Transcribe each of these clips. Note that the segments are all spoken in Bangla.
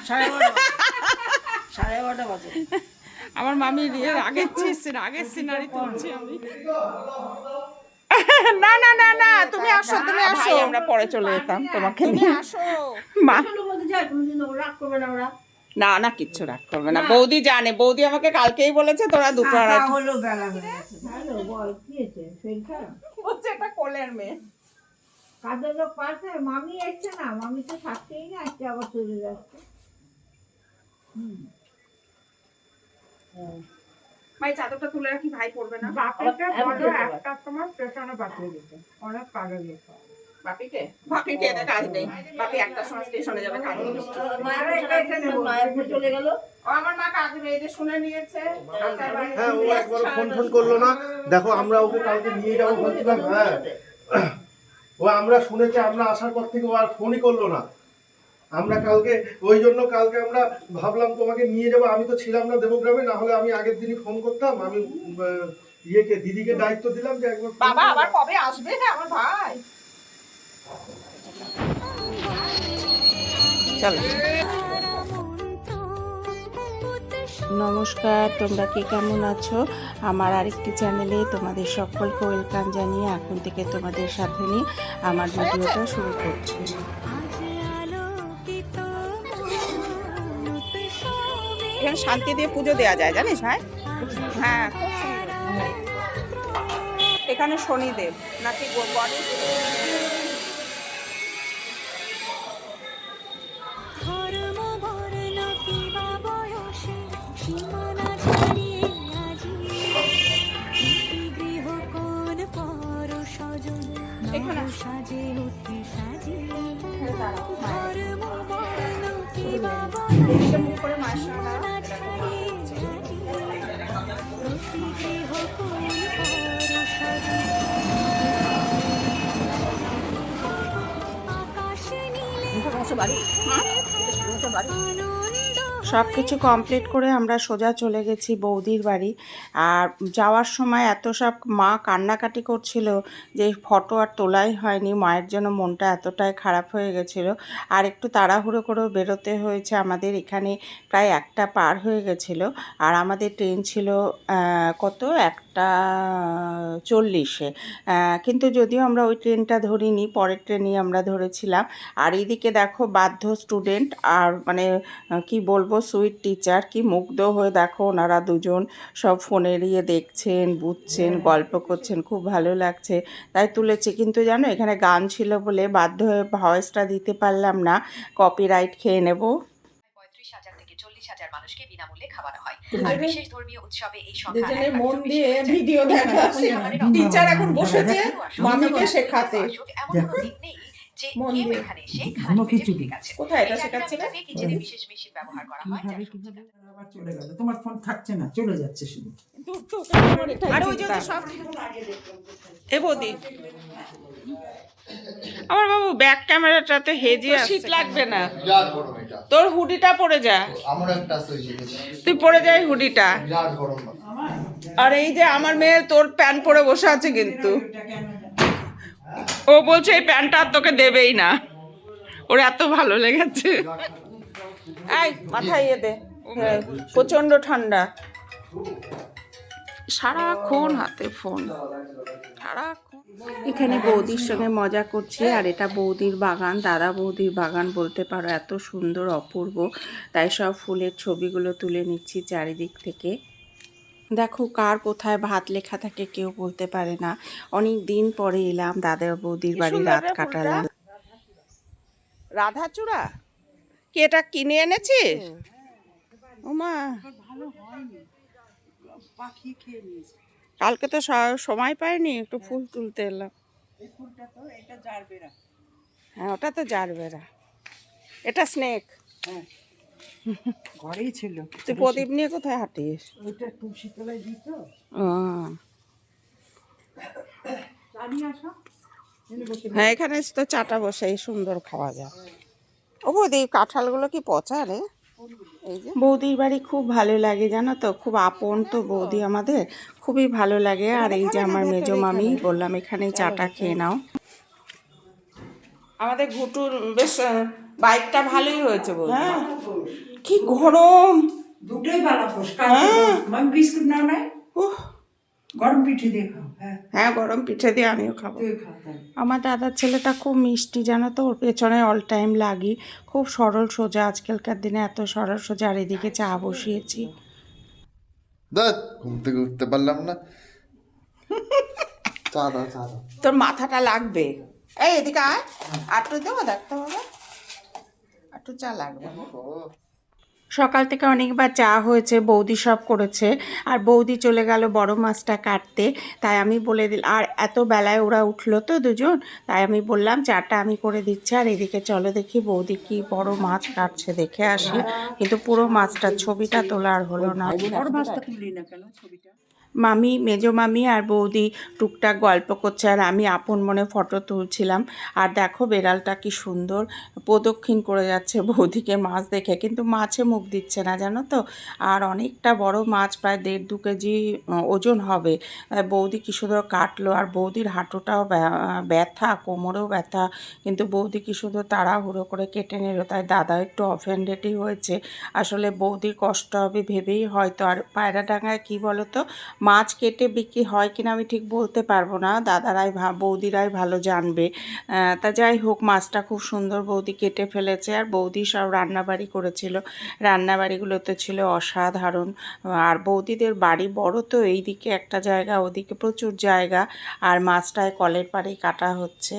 12:30 বাজে। আমার মামির আগের সিনারি তুলছি আমি। না না না না, তুমি আসো, তুমি আসো, আমরা পরে চলে যেতাম তোমাকে নিয়ে। আসো মা। না না, কিচ্ছু রাগ করবে না, বৌদি জানে, বৌদি আমাকে কালকেই বলেছে তোরা দুটো আর হলো বেলা হয়ে গেছে। ভালো বল, কি হয়েছে? শরীর খারাপ? বলছে এটা কোলের মেয়ে। কাজের লোক পাশে মামি এসছে না, মামি তো থাকতেই না, আজকে আবার চলে যাচ্ছে। ভাই চাদরটা তুলে রাখি, ভাই পড়বে না। বাপিটা বড় একটা তোমার স্টেশনে পাঠিয়ে দিতে, অনেক কাজের লোক। বাপিকে এনে কাজ নেই, বাপি একটার সময় স্টেশনে যাবে কাজ নেই। মায়ের চলে গেল। ও আমার মা কাজ নেই, এই যে শুনে নিয়েছে। হ্যাঁ, ও একবার ফোন করলো না, দেখো আমরা ওকে কালকে নিয়ে যাবো বলছিলাম। হ্যাঁ, ও আমরা শুনেছি, আমরা আসার পর থেকে ও আর ফোনই করলো না। আমরা কালকে ওই জন্য কালকে আমরা ভাবলাম তোমাকে নিয়ে যাবো, আমি তো ছিলাম না দেবগ্রামে, না হলে আমি আগের দিনই ফোন করতাম। আমি দিদিকে দায়িত্ব দিলাম যে একবার বাবা আবার কবে আসবে আমার ভাই। চলো। নমস্কার, তোমরা কে কেমন আছো? আমার আরেকটি চ্যানেলে তোমাদের সকলকে ওয়েলকাম জানিয়ে এখন থেকে তোমাদের সাথে নিয়ে আমার ভিডিওটা শুরু করছি। এখানে শান্তি দিয়ে পুজো দেওয়া যায়, জানিস ভাই? হ্যাঁ, খুব সুন্দর। এখানে শনিদেব নাকি গণেশ। সব কিছু কমপ্লিট করে আমরা সোজা চলে গেছি বৌদির বাড়ি। আর যাওয়ার সময় এত সব মা কান্নাকাটি করছিল যে ফটো আর তোলাই হয়নি, মায়ের জন্য মনটা এতটাই খারাপ হয়ে গেছিলো। আর একটু তাড়াহুড়ো করেও বেরোতে হয়েছে আমাদের, এখানে প্রায় 1টা পার হয়ে গেছিলো। আর আমাদের ট্রেন ছিল কত 1:40-এ, কিন্তু যদিও আমরা ওই ট্রেনটা ধরিনি, পরের ট্রেনই আমরা ধরেছিলাম। আর এইদিকে দেখো বাধ্য স্টুডেন্ট আর মানে কি বলবো, সুইট টিচার, কি মুগ্ধ হয়ে দেখো ওনারা দুজন সব ফোনে এড়িয়ে দেখছেন, বুঝছেন, গল্প করছেন, খুব ভালো লাগছে, তাই তুলেছি। কিন্তু জানো এখানে গান ছিল বলে বাধ্য হয়ে ভয়েসটা দিতে পারলাম না, কপিরাইট খেয়ে নেব। 35,000 থেকে 40,000 মানুষকে বিনামূল্যে খাওয়ানো হয়। আর বিশেষ ধর্মীয় উৎসবে এই সংখ্যা দুজনে মন দিয়ে ভিডিও দেখা, টিচার এখন বসেছে মামিকে শেখাতে। এমন কোনো দিন নেই যে কেউ এখানে এসে খালি পেটে ফিরে গেছে। কোথায় এটা শেখাচ্ছিল? কিচেনে বিশেষ মেশিন ব্যবহার করা হয়। আবার চলে গেল, তোমার ফোন থাকছে না, চলে যাচ্ছে শুধু। আর ওই যে সব এ বৌদি, আমার বাবু ব্যাক ক্যামেরাটাতে হেজি আছে, শীত লাগবে না, বিরাট গরম এটা। তোর হুডিটা পরে যা, আমার একটা আছে ওই জিনিস। তুই পরে যাই হুডিটা। বিরাট গরম। আর এই যে আমার মেয়ে তোর প্যান্ট পরে বসে আছে, কিন্তু ও বলছে এই প্যান্টটা আর তোকে দেবেই না, ওর এত ভালো লেগেছে। এই মাথায় ইয়ে দে, প্রচন্ড ঠান্ডা, সারাক্ষণ হাতে ফোন, সারাক্ষণ। এখানে বৌদির সঙ্গে মজা করছি। আর এটা বৌদির বাগান, দাদা বৌদির বাগান বলতে পারো, এত সুন্দর অপূর্ব, তাই সব ফুলের ছবিগুলো তুলে নিচ্ছি চারিদিক থেকে। দেখো কার কোথায় ভাত লেখা থাকে কেউ বলতে পারে না। অনেক দিন পরে এলাম দাদা বৌদির বাড়ি, রাত কাটালাম। রাধাচূড়া কি এটা কিনে এনেছিস? ওমা, কালকে তো সময় পাইনি, একটু ফুল তুলতে এলাম। হ্যাঁ ওটা তো জারবেরা, এটা স্নেক। ঘরেই ছিল। তুই প্রদীপ নিয়ে কোথায় হাঁটিস? ওইটা তুলসী তলায় দিত। হ্যাঁ এখানে তো চাটা বসে সুন্দর খাওয়া যায়। ও বৌদি কাঁঠালগুলো কি পচা রে? এই যে বৌদির বাড়ি খুব ভালো লাগে জানো তো, খুব আপন তো বৌদি আমাদের, খুবই ভালো লাগে। আর এই যে আমার মেজো মামি, বললাম এখানে চাটা খেয়ে নাও। আমাদের ঘুটুর বেশ বাইকটা ভালোই হয়েছে বলতে। হ্যাঁ কি গরম, দুটোই বানাবো। হ্যাঁ। আমি বিস্কুট নাও নাই, উহ, গরম পিঠে দিয়ে খাও। হ্যাঁ, হ্যাঁ গরম পিঠে দিয়ে আমিও খাবো। তুই খাও তাহলে। আমার দাদার ছেলেটা খুব মিষ্টি জানো তো, ওর পেছনে অল টাইম লাগি, খুব সরল সোজা, আজকালকার দিনে এত সরল সোজা। আর এদিকে চা বসিয়েছি। দেখ ঘুম থেকে উঠতে পারলাম না। চা দাও, চা দাও। তোর মাথাটা লাগবে। এই এদিকে আয়, আটটু দেবো, দেখতে হবে, একটু চা লাগবে। সকাল থেকে অনেকবার চা হয়েছে, বৌদি সব করেছে, আর বৌদি চলে গেল বড় মাছটা কাটতে। তাই আমি বলে দিলাম, আর এত বেলায় ওরা উঠলো তো দুজন, তাই আমি বললাম চাটা আমি করে দিচ্ছি। আর এদিকে চলো দেখি বৌদি কি বড় মাছ কাটছে, দেখে আসি। কিন্তু পুরো মাছটার ছবিটা তোলা আর হলো না। বড় মাছটা তুলি না কেন ছবিটা? মামি, মেজো মামি আর বৌদি টুকটাক গল্প করছে, আর আমি আপন মনে ফটো তুলছিলাম। আর দেখো বেড়ালটা কি সুন্দর প্রদক্ষিণ করে যাচ্ছে বৌদিকে মাছ দেখে, কিন্তু মাছে মুখ দিচ্ছে না জানো তো। আর অনেকটা বড় মাছ, প্রায় 1.5-2 কেজি ওজন হবে। বৌদি কি সুন্দর কাটলো, আর বৌদির হাঁটুটাও ব্যথা, কোমরেও ব্যথা, কিন্তু বৌদি কি সুন্দর তাড়াহুড়ো করে কেটে নিল। তাই দাদা একটু অফেন্ডেডই হয়েছে। আসলে বৌদির কষ্ট হবে ভেবেই হয়তো। আর পায়রাডাঙ্গায় কী বলো তো, মাছ কেটে বিক্রি হয় কিনা আমি ঠিক বলতে পারবো না, দাদারাই বৌদিরাই ভালো জানবে। তা যাই হোক, মাছটা খুব সুন্দর বৌদি কেটে ফেলেছে। আর বৌদি সব রান্নাবাড়ি করেছিল, রান্নাবাড়িগুলোতে ছিল অসাধারণ। আর বৌদিদের বাড়ি বড় তো, এই দিকে একটা জায়গা, ওদিকে প্রচুর জায়গা। আর মাছটায় কলের পাড়েই কাটা হচ্ছে।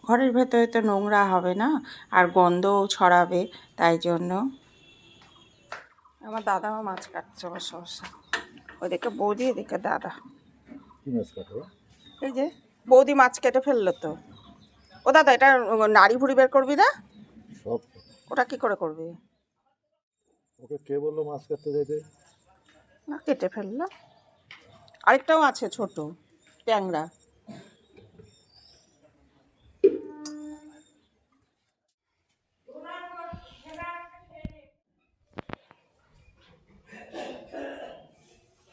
ঘরের ভেতরে তো নোংরা হবে না, আর গন্ধও ছড়াবে, তাই জন্য। আমার দাদাও মাছ কাটছে বসে বসে, ওদিকে বৌদি, এদিকে দাদা। এই যে বৌদি মাছ কেটে ফেললো তো। ও দাদা, এটা নাড়ি ভুড়ি বের করবি না? ওটা কি করে করবি? ওকে কে বললো মাছ কাটতে যাইতে? না, কেটে ফেললো। আরেকটাও আছে ছোট ট্যাংরা।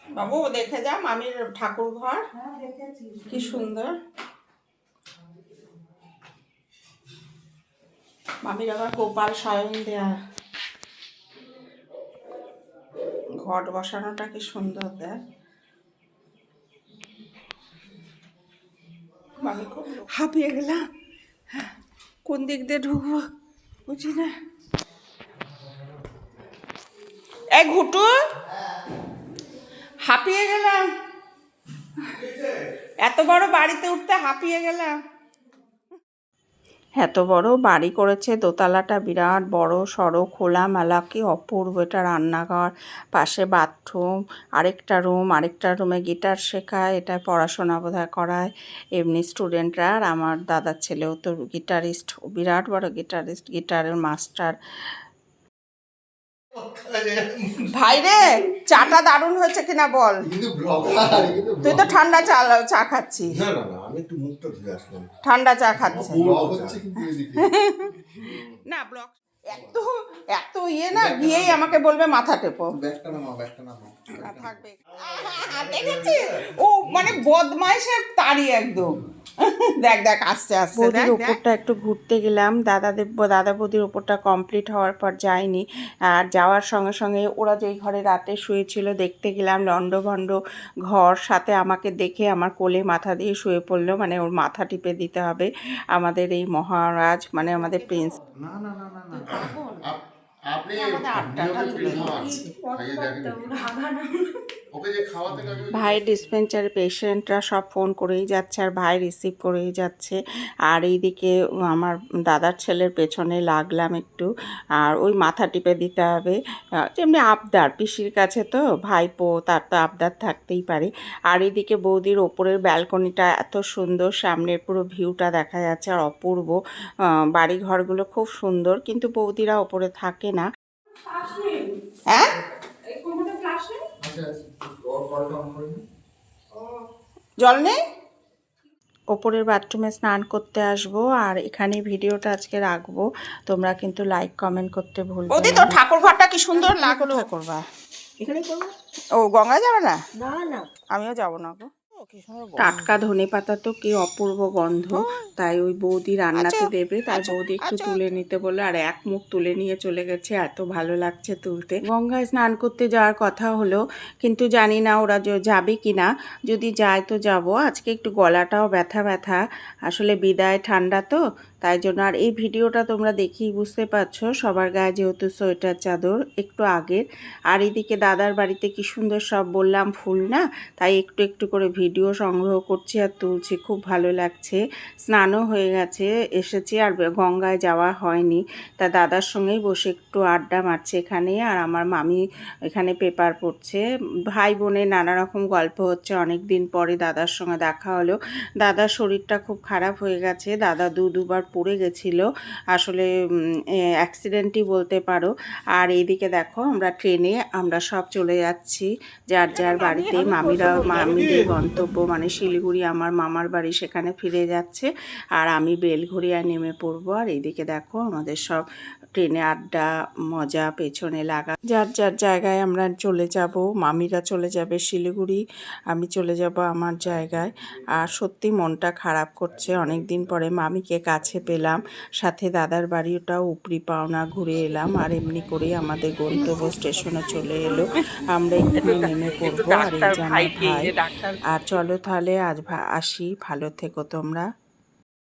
বাবু দেখে যা মামির ঠাকুর ঘর কি সুন্দর। মামির আবার গোপাল সায়ন দেয়া, ঘট বসানোটা কি সুন্দর দেয়। মামি খুব হাঁপিয়ে গেলাম, কোন দিক দিয়ে ঢুকবো বুঝি না। এই ঘুটু, হাঁপিয়ে গেলাম, এত বড় বাড়িতে উঠতে হাঁপিয়ে গেলাম। এত বড় বাড়ি করেছে, দোতলাটা বিরাট বড় সড়ো খোলামেলা, কি অপূর্ব। এটা রান্নাঘর, পাশে বাথরুম, আরেকটা রুমে গিটার শেখায়, এটা পড়াশোনা বোধহয় করায় এমনি স্টুডেন্টরা। আর আমার দাদার ছেলেও তো গিটারিস্ট, বিরাট বড় গিটারিস্ট, গিটারের মাস্টার। ভাই রে, চাটা দারুণ হয়েছে কিনা বল। তুই তো ঠান্ডা চা খাচ্ছিস। না না না, আমি একটু মুখটা ধুয়ে আসলাম। ঠান্ডা চা খাচ্ছি হচ্ছে কিন্তু এদিকে না। ব্লক এত এত ইয়ে না, গিয়েই আমাকে বলবে মাথা টেপো। ব্যাগটা নামাও, ব্যাগটা নামাও। থাকবে দেখেছিস, ও মানে বদমাইশের তাড়ি একদম। দেখ দেখ আসছে আসছে। বৌদির ওপরটা একটু ঘুরতে গেলাম, দাদা বৌদির ওপরটা কমপ্লিট হওয়ার পর যাইনি। আর যাওয়ার সঙ্গে সঙ্গে ওরা যেই ঘরে রাতে শুয়েছিল দেখতে গেলাম, লন্ডভন্ড ঘর, সাথে আমাকে দেখে আমার কোলে মাথা দিয়ে শুয়ে পড়লো, মানে ওর মাথা টিপে দিতে হবে আমাদের এই মহারাজ, মানে আমাদের প্রিন্স। না না না না না, আপনি আমাদের আটটাটা তুলে দিচ্ছি। খাইয়ে দেখেন ওকে যে খাওয়াতে লাগে। ভাইয়ের ডিসপেন্সারে পেশেন্টরা সব ফোন করেই যাচ্ছে, আর ভাই রিসিভ করেই যাচ্ছে। আর এইদিকে আমার দাদার ছেলের পেছনে লাগলাম একটু, আর ওই মাথা টিপে দিতে হবে, যেমনি আবদার, পিসির কাছে তো ভাইপো, তার তো আবদার থাকতেই পারে। আর এইদিকে বৌদির ওপরের ব্যালকনিটা এত সুন্দর, সামনের পুরো ভিউটা দেখা যাচ্ছে, আর অপূর্ব। বাড়ি ঘরগুলো খুব সুন্দর, কিন্তু বৌদিরা ওপরে থাকে না। হ্যাঁ জল নেই, ওপরের বাথরুমে স্নান করতে আসবো। আর এখানে ভিডিওটা আজকে রাখবো, তোমরা কিন্তু লাইক কমেন্ট করতে ভুলবে না। ওদি তো ঠাকুর ঘরটা কি সুন্দর লাগলো করবা, এখানে করবো? ও গঙ্গা যাবে না? না না, আমিও যাবো না গো। টাটকা ধনেপাতা তো কি অপূর্ব গন্ধ, তাই ওই বৌদি রান্নাতে দেবে, তাই বৌদি একটু তুলে নিতে বললো, আর এক মুখ তুলে নিয়ে চলে গেছে, এত ভালো লাগছে তুলতে। গঙ্গায় স্নান করতে যাওয়ার কথা হলো, কিন্তু জানি না ওরা যাবে কি না, যদি যায় তো যাব। আজকে একটু গলাটাও ব্যথা ব্যথা, আসলে বিদায় ঠান্ডা তো, তাই জন্য। আর এই ভিডিওটা তোমরা দেখেই বুঝতে পারছো, সবার গায়ে যেহেতু সোয়েটার চাদর একটু আগের। আর এদিকে দাদার বাড়িতে কি সুন্দর সব বললাম ফুল না, তাই একটু একটু করে ভিডিও সংগ্রহ করছি আর তুলছি, খুব ভালো লাগছে। স্নানও হয়ে গেছে, এসেছি, আর গঙ্গায় যাওয়া হয়নি, তা দাদার সঙ্গেই বসে একটু আড্ডা মারছে এখানে। আর আমার মামি এখানে পেপার পড়ছে, ভাই বোনের নানা রকম গল্প হচ্ছে। অনেক দিন পরে দাদার সঙ্গে দেখা হলো। দাদার শরীরটা খুব খারাপ হয়ে গেছে, দাদা দুবার পড়ে গেছিল, আসলে অ্যাক্সিডেন্টই বলতে পারো। আর এইদিকে দেখো আমরা ট্রেনে আমরা সব চলে যাচ্ছি যার যার বাড়িতে। মামিদের গন্তব্য মানে শিলিগুড়ি, আমার মামার বাড়ি, সেখানে ফিরে যাচ্ছে। আর আমি বেলঘড়িয়ায় নেমে পড়বো। আর এইদিকে দেখো আমাদের সব ট্রেনে আড্ডা মজা পেছনে লাগা, যার যার জায়গায় আমরা চলে যাব। মামিরা চলে যাবে শিলিগুড়ি, আমি চলে যাব আমার জায়গায়। আর সত্যি মনটা খারাপ করছে, অনেক দিন পরে মামিকে কাছে পেলাম, সাথে দাদার বাড়িটাও উপরি পাওনা ঘুরে এলাম। আর এমনি করেই আমাদের গন্তব্য স্টেশনে চলে এলো, আমরা এখানে নেমে পড়বো। আর এই যে আমার ভাই। আর চলো তাহলে আজ আসি, ভালো থেকো তোমরা।